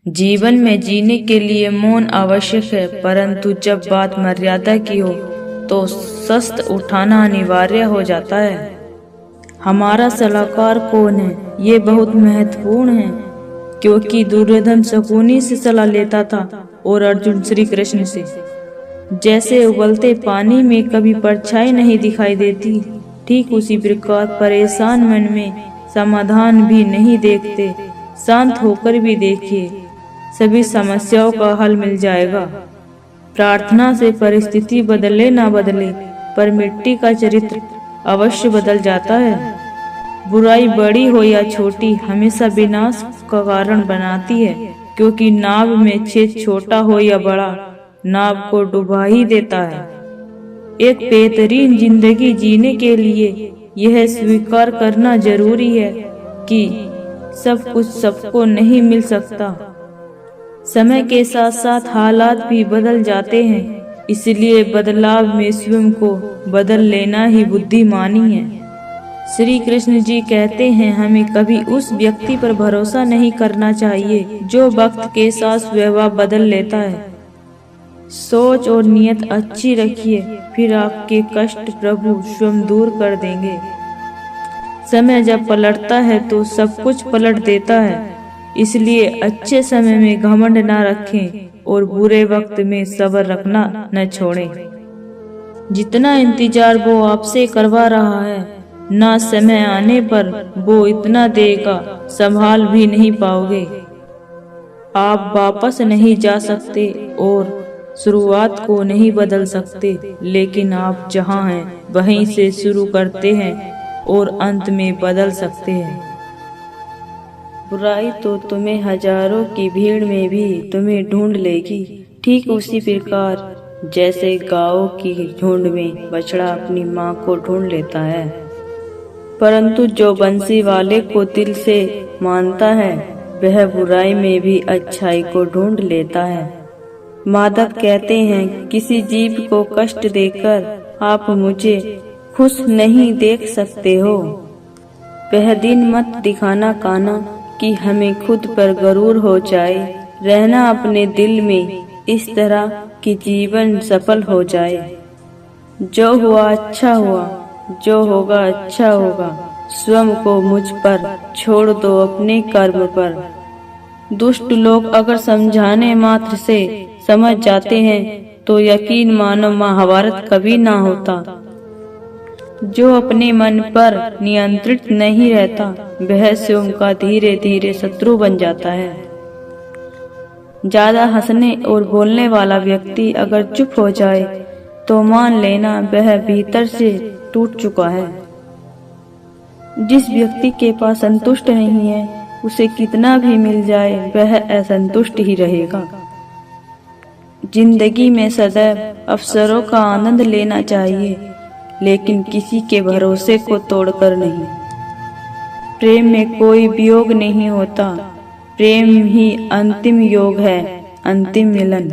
जीवन में जीने के लिए मौन आवश्यक है, परंतु जब बात मर्यादा की हो तो शस्त्र उठाना अनिवार्य हो जाता है। हमारा सलाहकार कौन है, ये बहुत महत्वपूर्ण है, क्योंकि दुर्योधन शकुनी से सलाह लेता था और अर्जुन श्री कृष्ण से। जैसे उबलते पानी में कभी परछाई नहीं दिखाई देती, ठीक उसी प्रकार परेशान मन में समाधान भी नहीं देखते। शांत होकर भी देखिए, सभी समस्याओं का हल मिल जाएगा। प्रार्थना से परिस्थिति बदले ना बदले, पर मिट्टी का चरित्र अवश्य बदल जाता है। बुराई बड़ी हो या छोटी, हमेशा विनाश का कारण बनाती है, क्योंकि नाव में छेद छोटा हो या बड़ा, नाव को डुबा ही देता है। एक बेहतरीन जिंदगी जीने के लिए यह स्वीकार करना जरूरी है कि सब कुछ सबको नहीं मिल सकता। समय के साथ साथ हालात भी बदल जाते हैं, इसलिए बदलाव में स्वयं को बदल लेना ही बुद्धिमानी है। श्री कृष्ण जी कहते हैं, हमें कभी उस व्यक्ति पर भरोसा नहीं करना चाहिए जो वक्त के साथ व्यवहार बदल लेता है। सोच और नियत अच्छी रखिए, फिर आपके कष्ट प्रभु स्वयं दूर कर देंगे। समय जब पलटता है तो सब कुछ पलट देता है, इसलिए अच्छे समय में घमंड ना रखें और बुरे वक्त में सब्र रखना न छोड़ें। जितना इंतजार वो आपसे करवा रहा है, ना समय आने पर वो इतना देगा संभाल भी नहीं पाओगे। आप वापस नहीं जा सकते और शुरुआत को नहीं बदल सकते, लेकिन आप जहां हैं वहीं से शुरू करते हैं और अंत में बदल सकते हैं। बुराई तो तुम्हें हजारों की भीड़ में भी तुम्हें ढूंढ लेगी, ठीक उसी प्रकार जैसे गायों की झुंड में बछड़ा अपनी माँ को ढूंढ लेता है। परंतु जो बंसी वाले को दिल से मानता है, वह बुराई में भी अच्छाई को ढूंढ लेता है। माधव कहते हैं, किसी जीव को कष्ट देकर आप मुझे खुश नहीं देख सकते हो। वह दिन मत दिखाना काना कि हमें खुद पर गरूर हो जाए। रहना अपने दिल में इस तरह कि जीवन सफल हो जाए। जो हुआ अच्छा हुआ, जो होगा अच्छा होगा। स्वयं को मुझ पर छोड़ दो, अपने कर्म पर। दुष्ट लोग अगर समझाने मात्र से समझ जाते हैं तो यकीन मानो महाभारत कभी ना होता। जो अपने मन पर नियंत्रित नहीं रहता, वह स्वयं का धीरे धीरे शत्रु बन जाता है। ज्यादा हंसने और बोलने वाला व्यक्ति अगर चुप हो जाए तो मान लेना वह भीतर से टूट चुका है। जिस व्यक्ति के पास संतुष्ट नहीं है, उसे कितना भी मिल जाए वह असंतुष्ट ही रहेगा। जिंदगी में सदैव अवसरों का आनंद लेना चाहिए, लेकिन किसी के भरोसे को तोड़कर नहीं। प्रेम में कोई वियोग नहीं होता, प्रेम ही अंतिम योग है, अंतिम मिलन।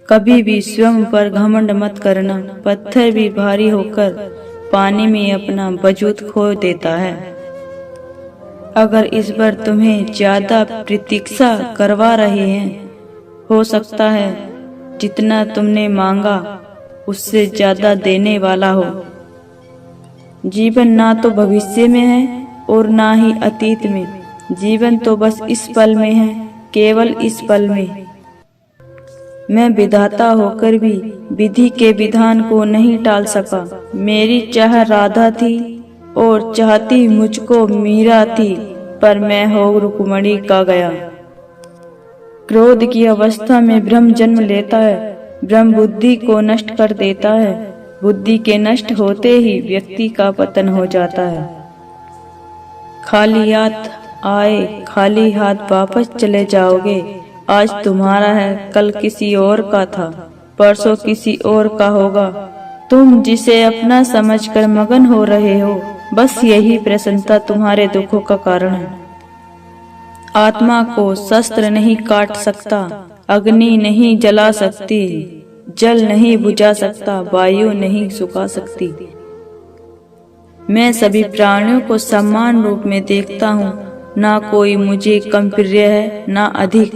कभी भी स्वयं पर घमंड मत करना, पत्थर भी भारी होकर पानी में अपना वजूद खो देता है। अगर इस बार तुम्हें ज्यादा प्रतीक्षा करवा रहे हैं, हो सकता है जितना तुमने मांगा उससे ज्यादा देने वाला हो। जीवन ना तो भविष्य में है और ना ही अतीत में, जीवन तो बस इस पल में है, केवल इस पल में। मैं विधाता होकर भी विधि के विधान को नहीं टाल सका। मेरी चाह राधा थी और चाहती मुझको मीरा थी, पर मैं हो रुक्मणी का गया। क्रोध की अवस्था में भ्रम जन्म लेता है, भ्रम बुद्धि को नष्ट कर देता है। बुद्धि के नष्ट होते ही व्यक्ति का पतन हो जाता है। खाली हाथ आए, खाली हाथ वापस चले जाओगे। आज तुम्हारा है, कल किसी और का था, परसों किसी और का होगा। तुम जिसे अपना समझकर मगन हो रहे हो, बस यही प्रसन्नता तुम्हारे दुखों का कारण है। आत्मा को शस्त्र नहीं काट सकता, अग्नि नहीं जला सकती, जल नहीं बुझा सकता, वायु नहीं सुखा सकती। मैं सभी प्राणियों को समान रूप में देखता हूँ, ना कोई मुझे कम प्रिय है ना अधिक,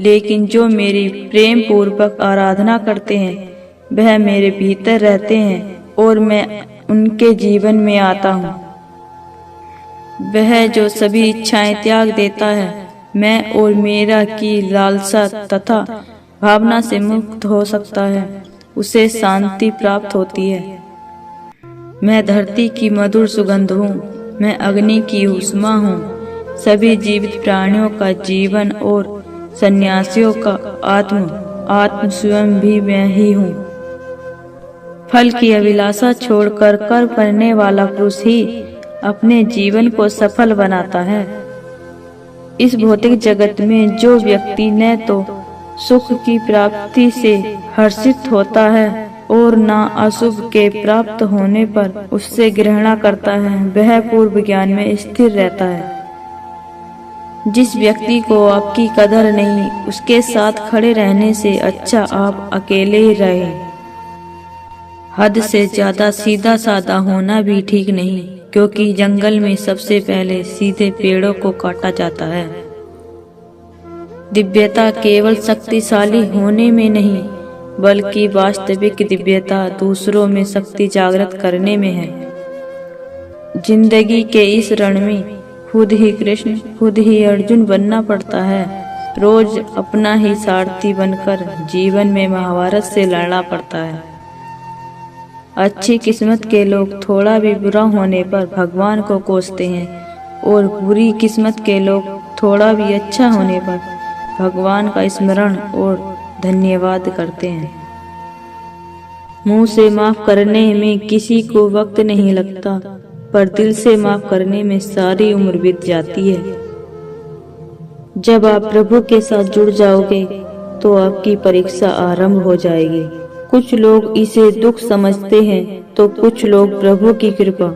लेकिन जो मेरी प्रेम पूर्वक आराधना करते हैं वह मेरे भीतर रहते हैं और मैं उनके जीवन में आता हूँ। वह जो सभी इच्छाएं त्याग देता है, मैं और मेरा की लालसा तथा भावना से मुक्त हो सकता है, उसे शांति प्राप्त होती है। मैं धरती की मधुर सुगंध हूँ, मैं अग्नि की ऊष्मा हूँ, सभी जीवित प्राणियों का जीवन और सन्यासियों का आत्म स्वयं भी मैं ही हूँ। फल की अभिलाषा छोड़कर कर्म करने वाला पुरुष ही अपने जीवन को सफल बनाता है। इस भौतिक जगत में जो व्यक्ति न तो सुख की प्राप्ति से हर्षित होता है और न अशुभ के प्राप्त होने पर उससे घृणा करता है, वह पूर्व ज्ञान में स्थिर रहता है। जिस व्यक्ति को आपकी कदर नहीं, उसके साथ खड़े रहने से अच्छा आप अकेले ही रहें। हद से ज्यादा सीधा साधा होना भी ठीक नहीं, क्योंकि जंगल में सबसे पहले सीधे पेड़ों को काटा जाता है। दिव्यता केवल शक्तिशाली होने में नहीं, बल्कि वास्तविक दिव्यता दूसरों में शक्ति जागृत करने में है। जिंदगी के इस रण में खुद ही कृष्ण खुद ही अर्जुन बनना पड़ता है। रोज अपना ही सारथी बनकर जीवन में महाभारत से लड़ना पड़ता है। अच्छी किस्मत के लोग थोड़ा भी बुरा होने पर भगवान को कोसते हैं और बुरी किस्मत के लोग थोड़ा भी अच्छा होने पर भगवान का स्मरण और धन्यवाद करते हैं। मुंह से माफ करने में किसी को वक्त नहीं लगता, पर दिल से माफ करने में सारी उम्र बीत जाती है। जब आप प्रभु के साथ जुड़ जाओगे तो आपकी परीक्षा आरंभ हो जाएगी। कुछ लोग इसे दुख समझते हैं तो कुछ लोग प्रभु की कृपा।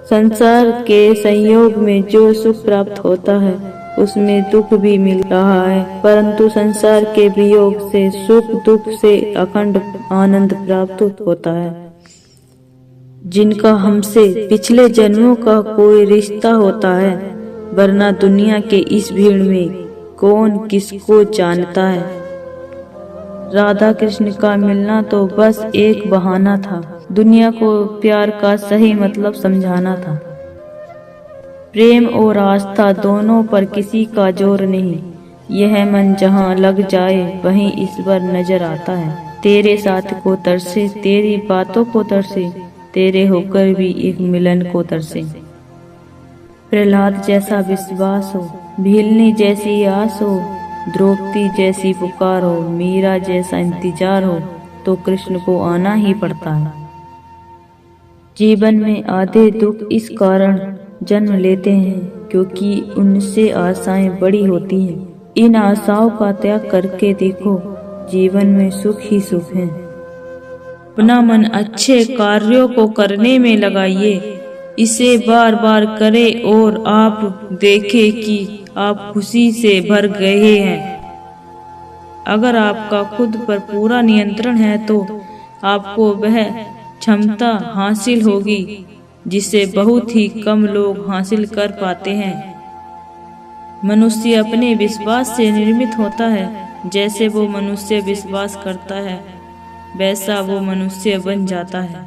संसार के संयोग में जो सुख प्राप्त होता है उसमें दुख भी मिल रहा है, परंतु संसार के वियोग से सुख दुख से अखंड आनंद प्राप्त होता है। जिनका हमसे पिछले जन्मों का कोई रिश्ता होता है, वरना दुनिया के इस भीड़ में कौन किसको जानता है। राधा कृष्ण का मिलना तो बस एक बहाना था, दुनिया को प्यार का सही मतलब समझाना था। प्रेम और आस्था दोनों पर किसी का जोर नहीं, यह मन जहाँ लग जाए वहीं ईश्वर नजर आता है। तेरे साथ को तरसे, तेरी बातों को तरसे, तेरे होकर भी एक मिलन को तरसे। प्रहलाद जैसा विश्वास हो, भीलनी जैसी आस हो, द्रौपदी जैसी पुकार हो, मीरा जैसा इंतजार हो, तो कृष्ण को आना ही पड़ता है। जीवन में आधे दुख इस कारण जन्म लेते हैं क्योंकि उनसे आशाएं बड़ी होती हैं। इन आशाओं का त्याग करके देखो, जीवन में सुख ही सुख है। अपना मन अच्छे कार्यों को करने में लगाइए, इसे बार बार करें और आप देखें कि आप खुशी से भर गए हैं। अगर आपका खुद पर पूरा नियंत्रण है तो आपको वह क्षमता हासिल होगी जिसे बहुत ही कम लोग हासिल कर पाते हैं। मनुष्य अपने विश्वास से निर्मित होता है, जैसे वो मनुष्य विश्वास करता है वैसा वो मनुष्य बन जाता है।